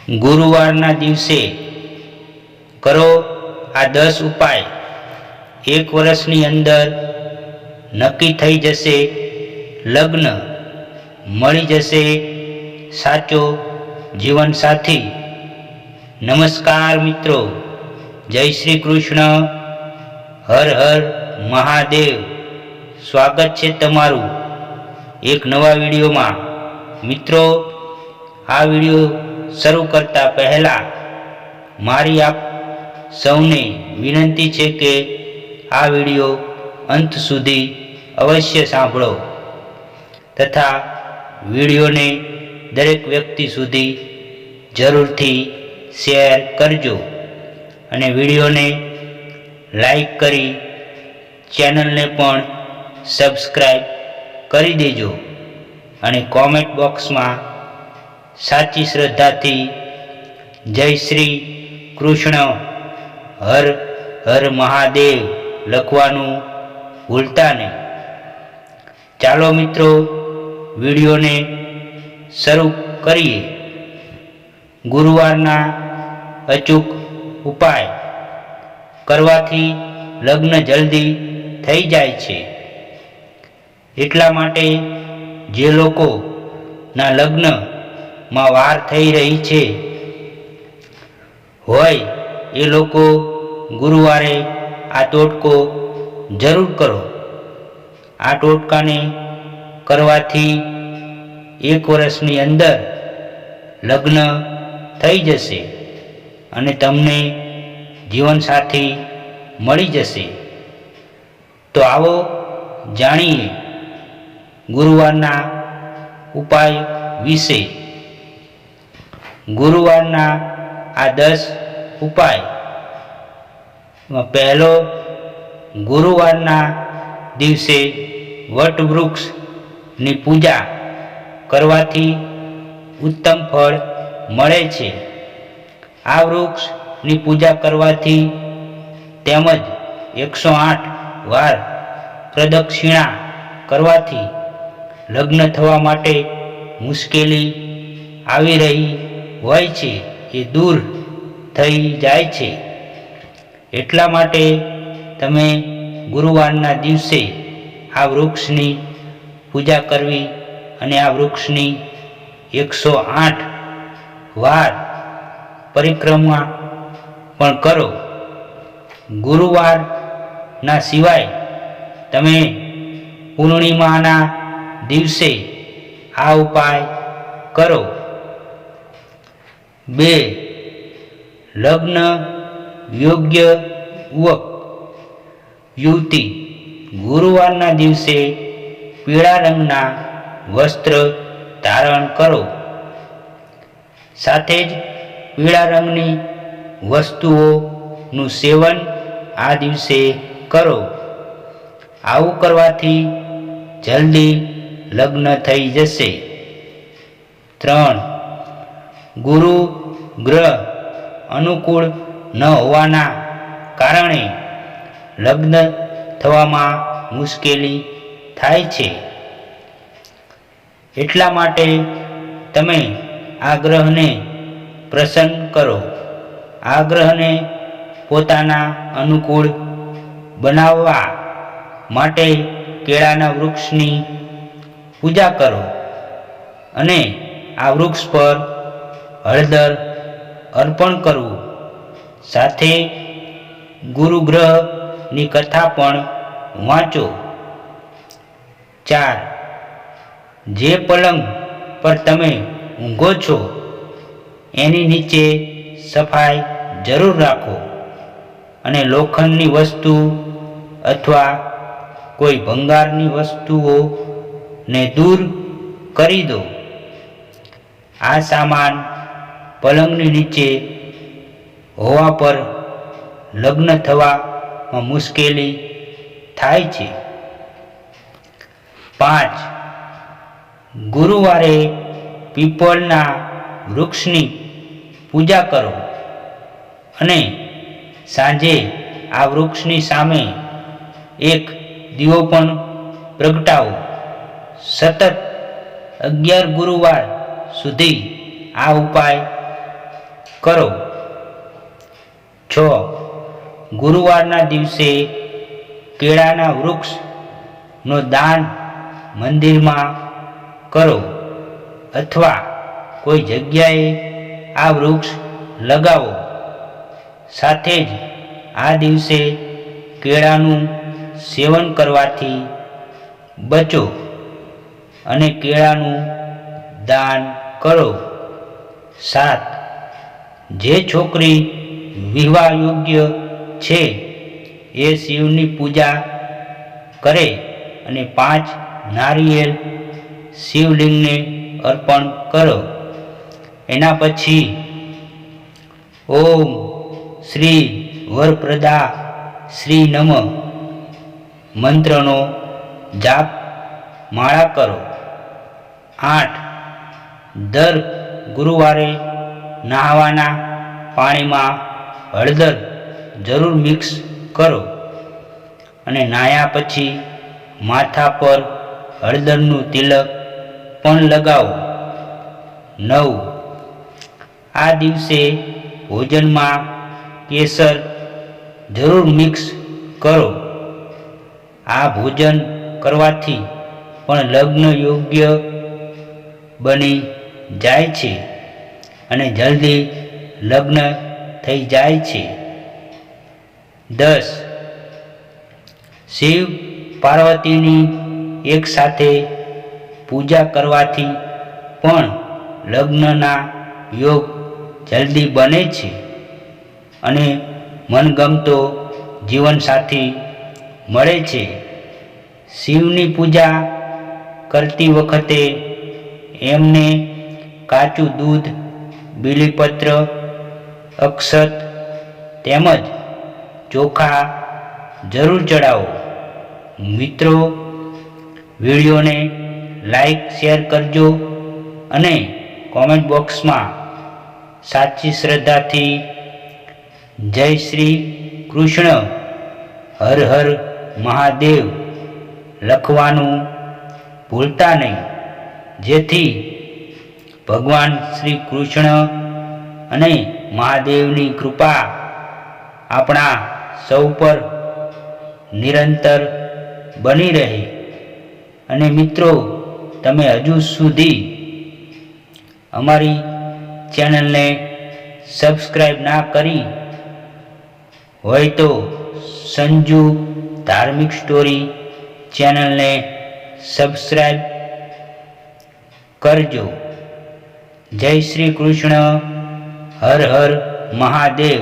ગુરુવારના દિવસે કરો આ 10 ઉપાય. 1 વર્ષની અંદર નક્કી થઈ જશે લગ્ન, મળી જશે સાચો જીવનસાથી. નમસ્કાર મિત્રો, જય શ્રી કૃષ્ણ, હર હર મહાદેવ. સ્વાગત છે તમારું એક નવા વિડીયોમાં. મિત્રો, આ વિડીયો શરૂ કરતા પહેલાં મારી આપ સૌને વિનંતી છે કે આ વિડીયો અંત સુધી અવશ્ય સાંભળો તથા વિડીયોને દરેક વ્યક્તિ સુધી જરૂરથી શેર કરજો અને વિડીયોને લાઈક કરી ચેનલને પણ સબસ્ક્રાઈબ કરી દેજો અને કોમેન્ટ બોક્સમાં સાચી શ્રદ્ધાથી જય શ્રી કૃષ્ણ, હર હર મહાદેવ લખવાનું ભૂલતા નહીં. ચાલો મિત્રો, વિડીયોને શરૂ કરીએ. ગુરુવારના અચૂક ઉપાય કરવાથી લગ્ન જલ્દી થઈ જાય છે. એટલા માટે જે લોકોના લગ્નમાં વાર થઈ રહી છે હોય એ લોકો ગુરુવારે આ ટોટકો જરૂર કરો. આ ટોટકાને કરવાથી 1 વર્ષની અંદર લગ્ન થઈ જશે અને તમને જીવનસાથી મળી જશે. તો આવો જાણીએ ગુરુવારના ઉપાય વિશે. ગુરુવારના આ 10 ઉપાય. પહેલો, ગુરુવારના દિવસે વટવૃક્ષની પૂજા કરવાથી ઉત્તમ ફળ મળે છે. આ વૃક્ષની પૂજા કરવાથી તેમજ 108 વાર પ્રદક્ષિણા કરવાથી લગ્ન થવા માટે મુશ્કેલી આવી રહી હોય છે એ દૂર થઈ જાય છે. એટલા માટે તમે ગુરુવારના દિવસે આ વૃક્ષની પૂજા કરવી અને આ વૃક્ષની 108 વાર પરિક્રમા પણ કરો. ગુરુવારના સિવાય તમે પૂર્ણિમાના દિવસે આ ઉપાય કરો. 2. લગ્ન યોગ્ય યુવક યુવતી ગુરુવારના દિવસે પીળા રંગના વસ્ત્ર ધારણ કરો. સાથે જ પીળા રંગની વસ્તુઓનું સેવન આ દિવસે કરો. આવું કરવાથી જલ્દી લગ્ન થઈ જશે. 3. ગુરુ ગ્રહ અનુકૂળ ન હોવાના કારણે લગ્ન થવામાં મુશ્કેલી થાય છે. એટલા માટે તમે આ ગ્રહને પ્રસન્ન કરો. આ ગ્રહને પોતાના અનુકૂળ બનાવવા માટે કેળાના વૃક્ષની પૂજા કરો અને આ વૃક્ષ પર હળદર અર્પણ કરવું. સાથે ગુરુગ્રહની કથા પણ વાંચો. 4. જે પલંગ પર તમે ઊંઘો છો એની નીચે સફાઈ જરૂર રાખો અને લોખંડની વસ્તુ અથવા કોઈ ભંગારની વસ્તુઓને દૂર કરી દો. આ સામાન પલંગની નીચે હોવા પર લગ્ન થવામાં મુશ્કેલી થાય છે. 5. ગુરુવારે પીપળના વૃક્ષની પૂજા કરો અને સાંજે આ વૃક્ષની સામે એક દીવો પણ પ્રગટાવો. સતત 11 ગુરુવાર સુધી આ ઉપાય કરો. 6. ગુરુવારના દિવસે કેળાના વૃક્ષનો દાન મંદિરમાં કરો અથવા કોઈ જગ્યાએ આ વૃક્ષ લગાવો. સાથે જ આ દિવસે કેળાનું સેવન કરવાથી બચો અને કેળાનું દાન કરો. 7. જે છોકરી વિવાહ યોગ્ય છે એ શિવની પૂજા કરે અને 5 નારિયેળ શિવલિંગને અર્પણ કરો. એના પછી ઓમ શ્રી વરપ્રદા શ્રી નમ મંત્રનો જાપ માળા કરો. 8. દર ગુરુવારે નહાવાના પાણીમાં હળદર જરૂર મિક્સ કરો અને નાહ્યા પછી માથા પર હળદરનું તિલક પણ લગાવો. 9. આ દિવસે ભોજનમાં કેસર જરૂર મિક્સ કરો. આ ભોજન કરવાથી પણ લગ્ન યોગ્ય બની જાય છે અને જલ્દી લગ્ન થઈ જાય છે. 10. શિવ પાર્વતીની એકસાથે પૂજા કરવાથી પણ લગ્નના યોગ જલ્દી બને છે અને મનગમતો જીવનસાથી મળે છે. શિવની પૂજા કરતી વખતે એમને કાચું દૂધ, બીલીપત્ર, અક્ષત તેમજ ચોખા જરૂર ચડાવો. મિત્રો, વિડીયોને લાઈક શેર કરજો અને કોમેન્ટ બોક્સમાં સાચી શ્રદ્ધાથી જય શ્રી કૃષ્ણ, હર હર મહાદેવ લખવાનું ભૂલતા નહીં, જેથી ભગવાન શ્રી કૃષ્ણ અને મહાદેવની કૃપા આપણા સૌ પર નિરંતર બની રહે. અને મિત્રો, તમે હજુ સુધી અમારી ચેનલને સબસ્ક્રાઈબ ના કરી હોય તો સંજુ ધાર્મિક સ્ટોરી ચેનલને સબસ્ક્રાઈબ કરજો. જય શ્રી કૃષ્ણ, હર હર મહાદેવ.